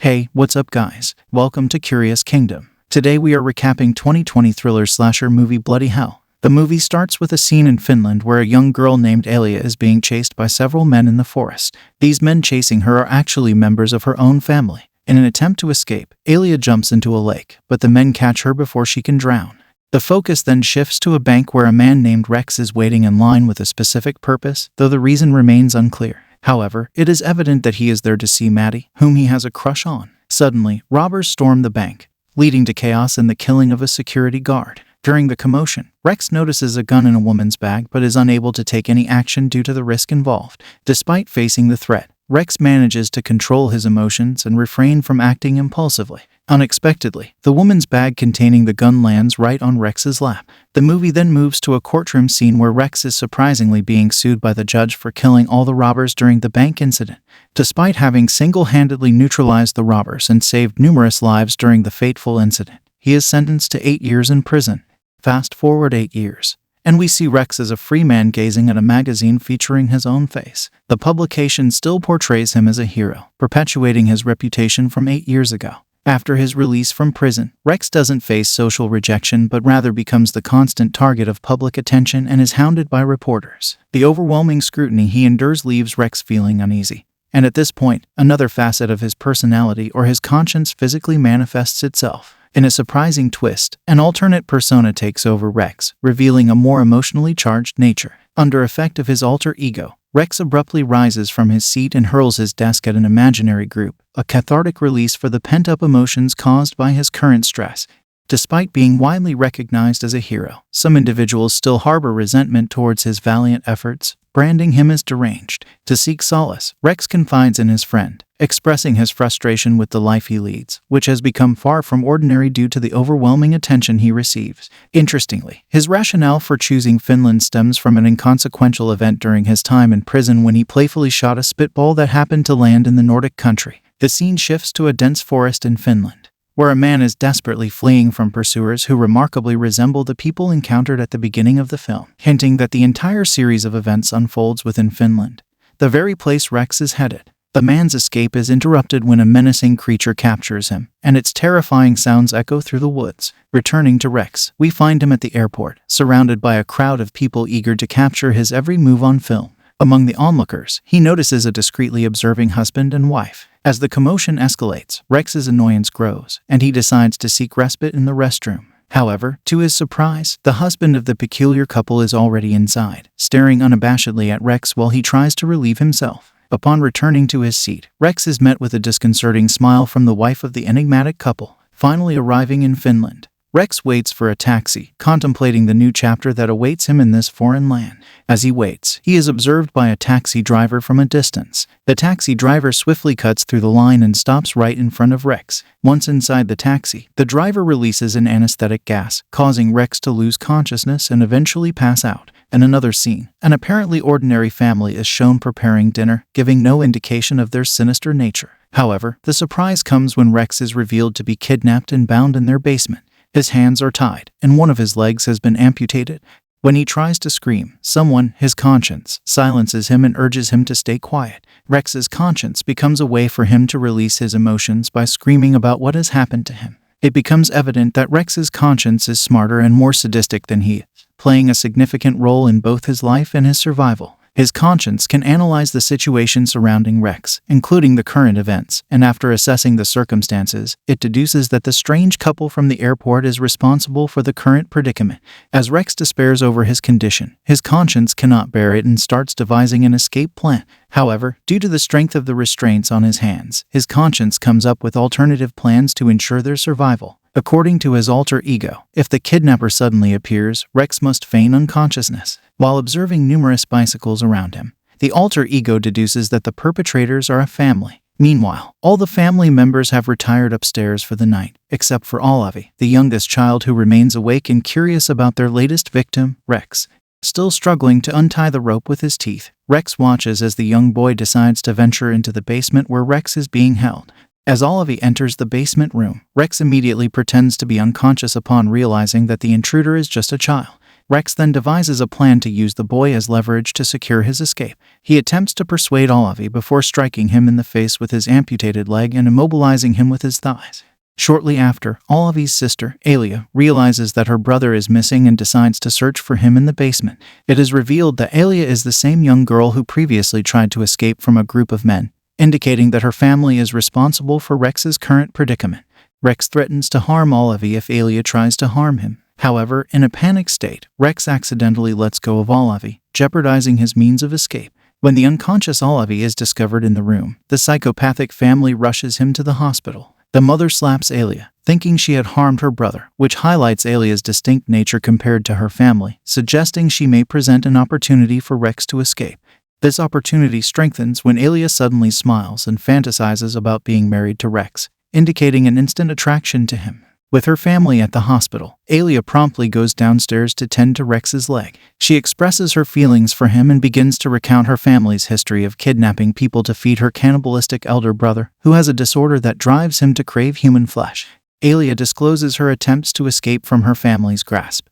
Hey, what's up guys? Welcome to Curious Kingdom. Today we are recapping 2020 thriller slasher movie Bloody Hell. The movie starts with a scene in Finland where a young girl named Alia is being chased by several men in the forest. These men chasing her are actually members of her own family. In an attempt to escape, Alia jumps into a lake, but the men catch her before she can drown. The focus then shifts to a bank where a man named Rex is waiting in line with a specific purpose, though the reason remains unclear. However, it is evident that he is there to see Maddie, whom he has a crush on. Suddenly, robbers storm the bank, leading to chaos and the killing of a security guard. During the commotion, Rex notices a gun in a woman's bag but is unable to take any action due to the risk involved. Despite facing the threat, Rex manages to control his emotions and refrain from acting impulsively. Unexpectedly, the woman's bag containing the gun lands right on Rex's lap. The movie then moves to a courtroom scene where Rex is surprisingly being sued by the judge for killing all the robbers during the bank incident. Despite having single-handedly neutralized the robbers and saved numerous lives during the fateful incident, he is sentenced to 8 years in prison. Fast forward 8 years, and we see Rex as a free man gazing at a magazine featuring his own face. The publication still portrays him as a hero, perpetuating his reputation from 8 years ago. After his release from prison, Rex doesn't face social rejection but rather becomes the constant target of public attention and is hounded by reporters. The overwhelming scrutiny he endures leaves Rex feeling uneasy. And at this point, another facet of his personality or his conscience physically manifests itself. In a surprising twist, an alternate persona takes over Rex, revealing a more emotionally charged nature. Under effect of his alter ego, Rex abruptly rises from his seat and hurls his desk at an imaginary group, a cathartic release for the pent-up emotions caused by his current stress. Despite being widely recognized as a hero, some individuals still harbor resentment towards his valiant efforts, branding him as deranged. To seek solace, Rex confides in his friend, expressing his frustration with the life he leads, which has become far from ordinary due to the overwhelming attention he receives. Interestingly, his rationale for choosing Finland stems from an inconsequential event during his time in prison when he playfully shot a spitball that happened to land in the Nordic country. The scene shifts to a dense forest in Finland, where a man is desperately fleeing from pursuers who remarkably resemble the people encountered at the beginning of the film, hinting that the entire series of events unfolds within Finland, the very place Rex is headed. The man's escape is interrupted when a menacing creature captures him, and its terrifying sounds echo through the woods. Returning to Rex, we find him at the airport, surrounded by a crowd of people eager to capture his every move on film. Among the onlookers, he notices a discreetly observing husband and wife. As the commotion escalates, Rex's annoyance grows, and he decides to seek respite in the restroom. However, to his surprise, the husband of the peculiar couple is already inside, staring unabashedly at Rex while he tries to relieve himself. Upon returning to his seat, Rex is met with a disconcerting smile from the wife of the enigmatic couple. Finally arriving in Finland, Rex waits for a taxi, contemplating the new chapter that awaits him in this foreign land. As he waits, he is observed by a taxi driver from a distance. The taxi driver swiftly cuts through the line and stops right in front of Rex. Once inside the taxi, the driver releases an anesthetic gas, causing Rex to lose consciousness and eventually pass out. In another scene, an apparently ordinary family is shown preparing dinner, giving no indication of their sinister nature. However, the surprise comes when Rex is revealed to be kidnapped and bound in their basement. His hands are tied, and one of his legs has been amputated. When he tries to scream, someone, his conscience, silences him and urges him to stay quiet. Rex's conscience becomes a way for him to release his emotions by screaming about what has happened to him. It becomes evident that Rex's conscience is smarter and more sadistic than he is, playing a significant role in both his life and his survival. His conscience can analyze the situation surrounding Rex, including the current events, and after assessing the circumstances, it deduces that the strange couple from the airport is responsible for the current predicament. As Rex despairs over his condition, his conscience cannot bear it and starts devising an escape plan. However, due to the strength of the restraints on his hands, his conscience comes up with alternative plans to ensure their survival. According to his alter ego, if the kidnapper suddenly appears, Rex must feign unconsciousness. While observing numerous bicycles around him, the alter ego deduces that the perpetrators are a family. Meanwhile, all the family members have retired upstairs for the night, except for Olavi, the youngest child who remains awake and curious about their latest victim, Rex. Still struggling to untie the rope with his teeth, Rex watches as the young boy decides to venture into the basement where Rex is being held. As Olavi enters the basement room, Rex immediately pretends to be unconscious upon realizing that the intruder is just a child. Rex then devises a plan to use the boy as leverage to secure his escape. He attempts to persuade Olive before striking him in the face with his amputated leg and immobilizing him with his thighs. Shortly after, Olive's sister, Alia, realizes that her brother is missing and decides to search for him in the basement. It is revealed that Alia is the same young girl who previously tried to escape from a group of men, indicating that her family is responsible for Rex's current predicament. Rex threatens to harm Olive if Alia tries to harm him. However, in a panic state, Rex accidentally lets go of Olive, jeopardizing his means of escape. When the unconscious Olive is discovered in the room, the psychopathic family rushes him to the hospital. The mother slaps Alia, thinking she had harmed her brother, which highlights Alia's distinct nature compared to her family, suggesting she may present an opportunity for Rex to escape. This opportunity strengthens when Alia suddenly smiles and fantasizes about being married to Rex, indicating an instant attraction to him. With her family at the hospital, Alia promptly goes downstairs to tend to Rex's leg. She expresses her feelings for him and begins to recount her family's history of kidnapping people to feed her cannibalistic elder brother, who has a disorder that drives him to crave human flesh. Alia discloses her attempts to escape from her family's grasp,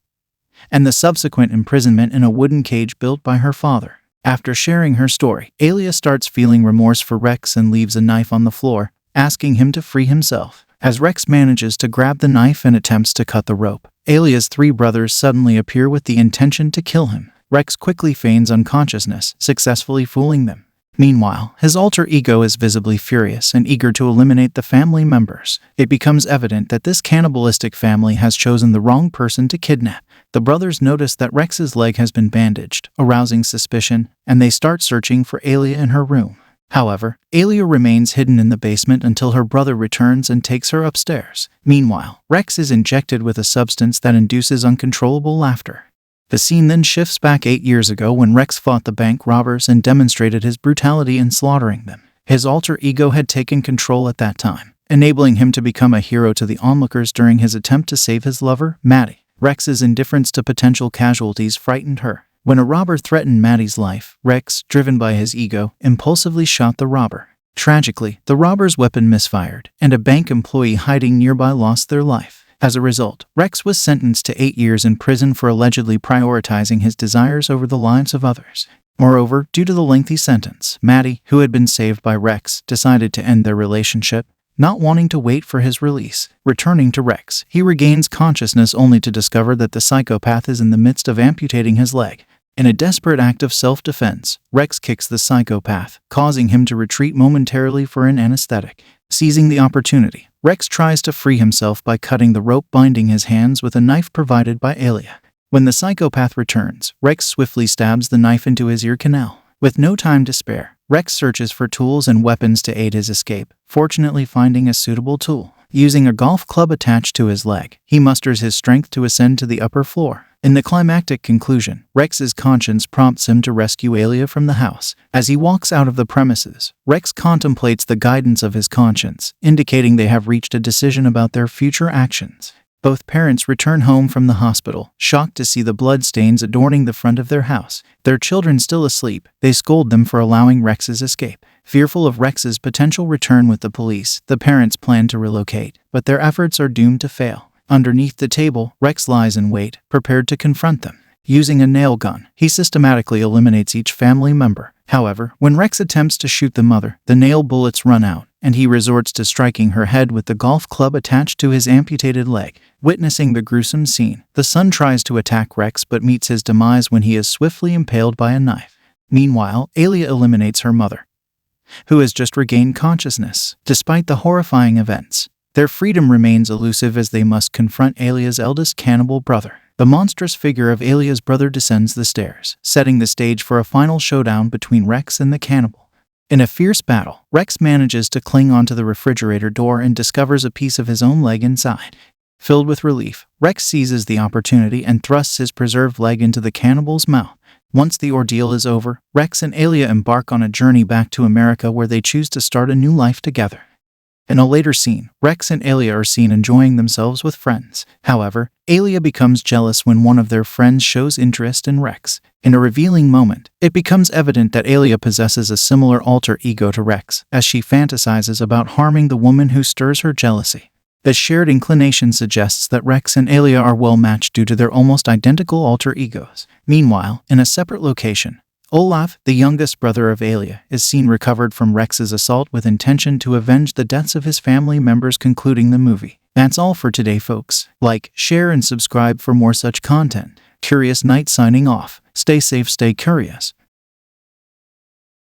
and the subsequent imprisonment in a wooden cage built by her father. After sharing her story, Alia starts feeling remorse for Rex and leaves a knife on the floor, asking him to free himself. As Rex manages to grab the knife and attempts to cut the rope, Alia's three brothers suddenly appear with the intention to kill him. Rex quickly feigns unconsciousness, successfully fooling them. Meanwhile, his alter ego is visibly furious and eager to eliminate the family members. It becomes evident that this cannibalistic family has chosen the wrong person to kidnap. The brothers notice that Rex's leg has been bandaged, arousing suspicion, and they start searching for Alia in her room. However, Alia remains hidden in the basement until her brother returns and takes her upstairs. Meanwhile, Rex is injected with a substance that induces uncontrollable laughter. The scene then shifts back 8 years ago when Rex fought the bank robbers and demonstrated his brutality in slaughtering them. His alter ego had taken control at that time, enabling him to become a hero to the onlookers during his attempt to save his lover, Maddie. Rex's indifference to potential casualties frightened her. When a robber threatened Maddie's life, Rex, driven by his ego, impulsively shot the robber. Tragically, the robber's weapon misfired, and a bank employee hiding nearby lost their life. As a result, Rex was sentenced to 8 years in prison for allegedly prioritizing his desires over the lives of others. Moreover, due to the lengthy sentence, Maddie, who had been saved by Rex, decided to end their relationship, not wanting to wait for his release. Returning to Rex, he regains consciousness only to discover that the psychopath is in the midst of amputating his leg. In a desperate act of self-defense, Rex kicks the psychopath, causing him to retreat momentarily for an anesthetic. Seizing the opportunity, Rex tries to free himself by cutting the rope binding his hands with a knife provided by Alia. When the psychopath returns, Rex swiftly stabs the knife into his ear canal. With no time to spare, Rex searches for tools and weapons to aid his escape, fortunately finding a suitable tool. Using a golf club attached to his leg, he musters his strength to ascend to the upper floor. In the climactic conclusion, Rex's conscience prompts him to rescue Alia from the house. As he walks out of the premises, Rex contemplates the guidance of his conscience, indicating they have reached a decision about their future actions. Both parents return home from the hospital, shocked to see the bloodstains adorning the front of their house. Their children still asleep, they scold them for allowing Rex's escape. Fearful of Rex's potential return with the police, the parents plan to relocate, but their efforts are doomed to fail. Underneath the table, Rex lies in wait, prepared to confront them. Using a nail gun, he systematically eliminates each family member. However, when Rex attempts to shoot the mother, the nail bullets run out, and he resorts to striking her head with the golf club attached to his amputated leg. Witnessing the gruesome scene, the son tries to attack Rex but meets his demise when he is swiftly impaled by a knife. Meanwhile, Alia eliminates her mother, who has just regained consciousness. Despite the horrifying events, their freedom remains elusive as they must confront Alia's eldest cannibal brother. The monstrous figure of Alia's brother descends the stairs, setting the stage for a final showdown between Rex and the cannibal. In a fierce battle, Rex manages to cling onto the refrigerator door and discovers a piece of his own leg inside. Filled with relief, Rex seizes the opportunity and thrusts his preserved leg into the cannibal's mouth. Once the ordeal is over, Rex and Alia embark on a journey back to America where they choose to start a new life together. In a later scene, Rex and Alia are seen enjoying themselves with friends. However, Alia becomes jealous when one of their friends shows interest in Rex. In a revealing moment, it becomes evident that Alia possesses a similar alter ego to Rex, as she fantasizes about harming the woman who stirs her jealousy. The shared inclination suggests that Rex and Alia are well matched due to their almost identical alter egos. Meanwhile, in a separate location, Olaf, the youngest brother of Alia, is seen recovered from Rex's assault with intention to avenge the deaths of his family members, concluding the movie. That's all for today, folks. Like, share, and subscribe for more such content. Curious Knight signing off. Stay safe, stay curious.